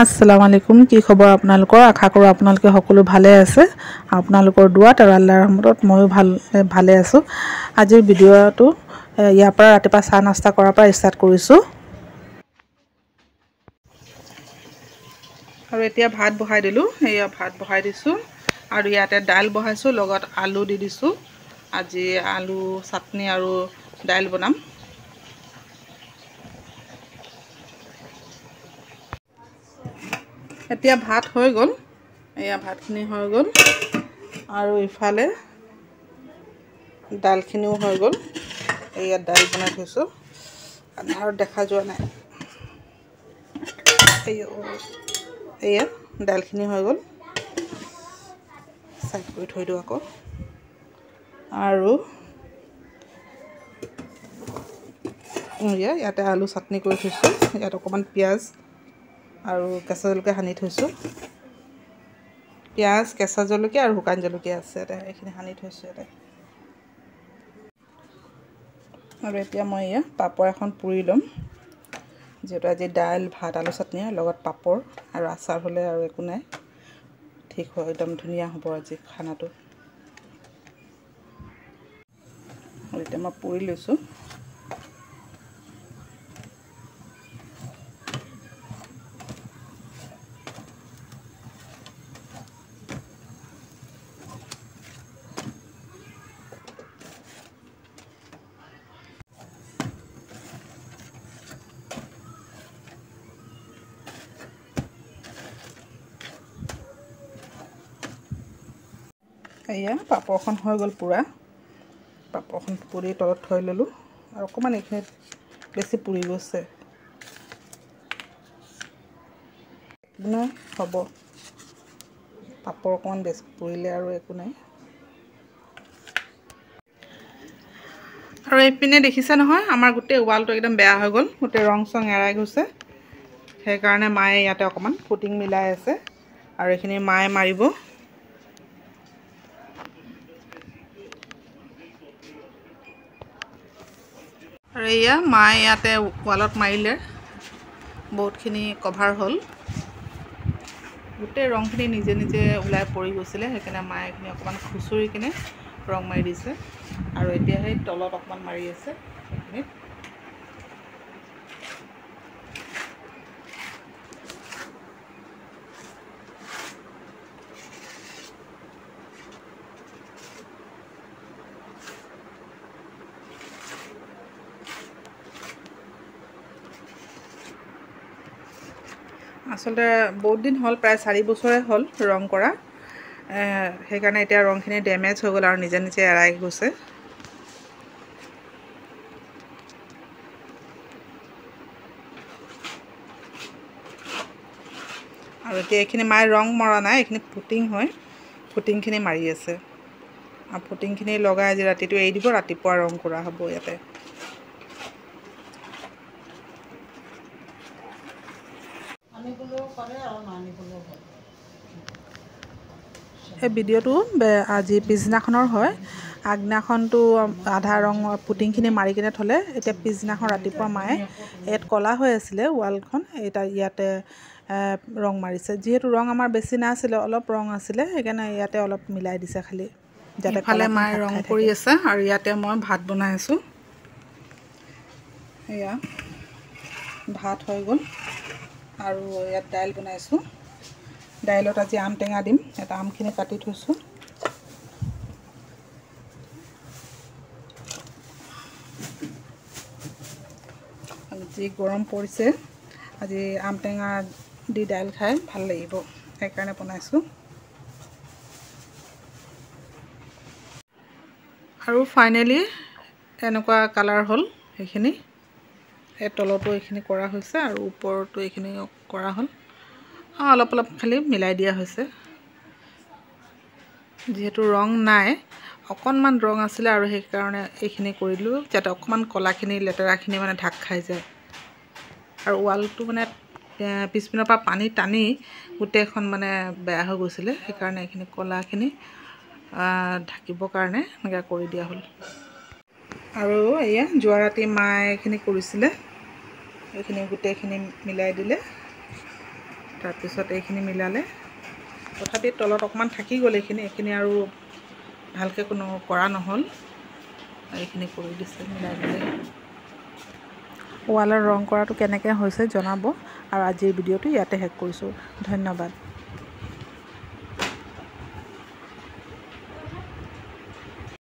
আসসালামু আলাইকুম। কি খবৰ আপোনালোকৰ? আশা কৰোঁ আপোনালোকে সকলো ভালে আছে। আপোনালোকৰ দুৱাত আৰু আল্লাহৰ ৰহমতত ময়ো ভালে আছোঁ। আজিৰ ভিডিঅ'টো ইয়াৰ পৰা ৰাতিপুৱা চাহ নাস্তা কৰাৰ পৰা ষ্টাৰ্ট কৰিছোঁ। আৰু এতিয়া ভাত বহাই দিলোঁ। এয়া ভাত বহাই দিছোঁ আৰু ইয়াতে দাইল বহাইছোঁ, লগত আলু দি দিছোঁ। আজি আলু চাটনি আৰু দাইল বনাম। এতিয়া ভাত হৈ গ'ল। এয়া ভাতখিনি হৈ গ'ল আৰু ইফালে দাইলখিনিও হৈ গ'ল। এয়া দাইল বনাই থৈছোঁ, আন্ধাৰত দেখা যোৱা নাই। এয়া দাইলখিনি হৈ গ'ল, চাইড কৰি থৈ দিওঁ আকৌ। আৰু ইয়াতে আলু চাটনি কৰি থৈছোঁ। ইয়াত অকণমান পিঁয়াজ আৰু কেঁচা জলকীয়া সানি থৈছোঁ। পিঁয়াজ, কেঁচা জলকীয়া আৰু শুকান জলকীয়া আছে ইয়াতে, এইখিনি সানি থৈছোঁ ইয়াতে। আৰু এতিয়া মই পাপৰ এখন পুৰি ল'ম, যিহেতু আজি দাইল, ভাত, আলু চাটনি লগত পাপৰ আৰু আচাৰ হ'লে আৰু একো নাই, ঠিক হয়, একদম ধুনীয়া হ'ব আজি খানাটো। আৰু এতিয়া মই পুৰি লৈছোঁ। এয়া পাপৰখন হৈ গ'ল পুৰা। পাপৰখন পুৰি তলত থৈ ল'লোঁ আৰু অকণমান এইখিনিত বেছি পুৰি গৈছে, নাই হ'ব। পাপৰ অকণমান বেছি পুৰিলে আৰু একো নাই। আৰু এইপিনে দেখিছে নহয়, আমাৰ গোটেই ৱালটো একদম বেয়া হৈ গ'ল, গোটেই ৰং চং এৰাই গৈছে। সেইকাৰণে মায়ে ইয়াতে অকণমান ফুটিং মিলাই আছে আৰু এইখিনি মায়ে মাৰিব। আৰু এয়া মায়ে ইয়াতে ৱালত মাৰিলে, বহুতখিনি কভাৰ হ'ল। গোটেই ৰংখিনি নিজে নিজে ওলাই পৰি গৈছিলে, সেইকাৰণে মায়ে এইখিনি অকণমান খুচুৰি কিনে ৰং মাৰি দিছে। আৰু এতিয়া সেই তলত অকণমান মাৰি আছে সেইখিনিত। আচলতে বহুত দিন হ'ল, প্ৰায় 4 বছৰে হ'ল ৰং কৰা। সেইকাৰণে এতিয়া ৰংখিনি ডেমেজ হৈ গ'ল আৰু নিজে নিজে এৰাই গৈছে। আৰু এতিয়া এইখিনি মায়ে ৰং মৰা নাই, এইখিনি ফুটিং হয়, ফুটিংখিনি মাৰি আছে। আৰু ফুটিংখিনি লগাই আজি ৰাতিটো এৰি দিব, ৰাতিপুৱা ৰং কৰা হ'ব ইয়াতে। এই ভিডিঅ'টো আজি পিছদিনাখনৰ হয়। আগদিনাখনটো আধা ৰঙৰ পুটিংখিনি মাৰি কিনে থ'লে, এতিয়া পিছদিনাখন ৰাতিপুৱা মায়ে ইয়াত ক'লা হৈ আছিলে ৱালখন, ইয়াতে ৰং মাৰিছে। যিহেতু ৰং আমাৰ বেছি নাছিলে, অলপ ৰং আছিলে, সেইকাৰণে ইয়াতে অলপ মিলাই দিছে খালি, যাতে ইফালে মায়ে ৰং কৰি আছে আৰু ইয়াতে মই ভাত বনাই আছোঁ। এয়া ভাত হৈ গ'ল আৰু ইয়াত দাইল বনাইছোঁ। দাইলত আজি আম টেঙা দিম, এটা আমখিনি কাটি থৈছোঁ। যি গৰম পৰিছে, আজি আম টেঙা দি দাইল খাই ভাল লাগিব, সেইকাৰণে বনাইছোঁ। আৰু ফাইনেলি এনেকুৱা কালাৰ হ'ল সেইখিনি। এই তলতো এইখিনি কৰা হৈছে আৰু ওপৰতো এইখিনি কৰা হ'ল। অলপ অলপ খালি মিলাই দিয়া হৈছে, যিহেতু ৰং নাই, অকণমান ৰং আছিলে আৰু সেইকাৰণে এইখিনি কৰি দিলোঁ, যাতে অকণমান ক'লাখিনি লেতেৰাখিনি মানে ঢাক খাই যায়। আৰু ৱালটো মানে পিছপিনৰ পৰা পানী টানি গোটেইখন মানে বেয়া হৈ গৈছিলে, সেইকাৰণে এইখিনি ক'লাখিনি ঢাকিবৰ কাৰণে এনেকৈ কৰি দিয়া হ'ল। আৰু এয়া যোৱা ৰাতি মায়ে এইখিনি কৰিছিলে, এইখিনি গোটেইখিনি মিলাই দিলে, তাৰপিছত এইখিনি মিলালে তথাপি তলত অকণমান থাকি গ'ল এইখিনি আৰু ভালকৈ কোনো কৰা নহ'ল এইখিনি কৰি দিছে মিলাই মিলাই ৱালৰ ৰং কৰাটো কেনেকৈ হৈছে জনাব আৰু আজিৰ ভিডিঅ'টো ইয়াতে শেষ কৰিছোঁ ধন্যবাদ